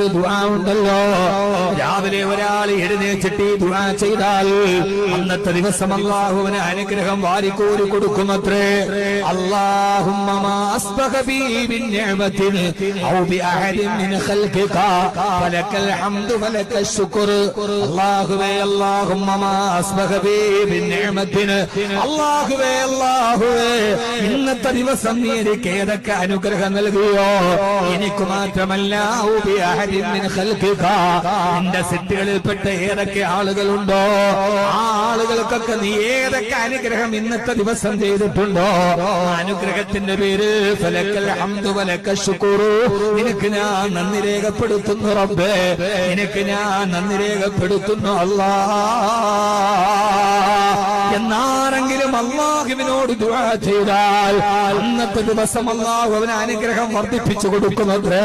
കൊണ്ട് ദുആ ഉണ്ടല്ലോ. രാവിലെ ഒരാൾ എഴുന്നേറ്റിട്ട് ദുആ ചെയ്താൽ അന്നത്തെ ദിവസം അല്ലാഹുവിന് അനുഗ്രഹം വാരിക്കോരി കൊടുക്കുമത്രേ. അല്ലാഹുമ്മ മാ അസ്ബഹ ബി ബിനിഅമതിൻ ഔ ബി അഹദിൻ മിൻ ഖൽഖിക ഫലക്കൽ ഹംദു വലക്കൽ ശുക്ർ. അല്ലാഹുവേ അല്ലാഹുമ്മ മാ അസ്ബഹ ബി ബിനിഅമതിൻ, അല്ലാഹുവേ അല്ലാഹുവേ ഇന്നത്തെ ദിവസം നീ എനിക്ക് ഏതൊക്കെ അനുഗ്രഹം നൽകിയോ, എനിക്ക് മാത്രമല്ല ഔ ബി അഹദിൻ മിൻ ഖൽഖിക നിന്റെ സിദ്ധികളിൽപ്പെട്ട ഏതൊക്കെ ആളുകളുണ്ടോ ആ ആളുകൾക്കൊക്കെ നീ ഏതൊക്കെ അനുഗ്രഹം ഇന്നത്തെ ദിവസം ചെയ്തിട്ടുണ്ടോ അനുഗ്രഹത്തിന്റെ പേര് ഫലക്കൽ ഹംദു വലക്കൽ ശുക്ർ. നിനക്ക് ഞാൻ നന്ദി രേഖപ്പെടുത്തുന്നു റബ്ബേ, നിനക്ക് ഞാൻ നന്ദി രേഖപ്പെടുത്തുന്നു അല്ലാഹ്. എന്നാരെങ്കിലും അല്ലാഹുവിനോട് ദുആ ചെയ്താൽ അന്നത്തെ ദിവസം അല്ലാഹു അവന് അനുഗ്രഹം വർദ്ധിപ്പിച്ചു കൊടുക്കുന്നത്രേ.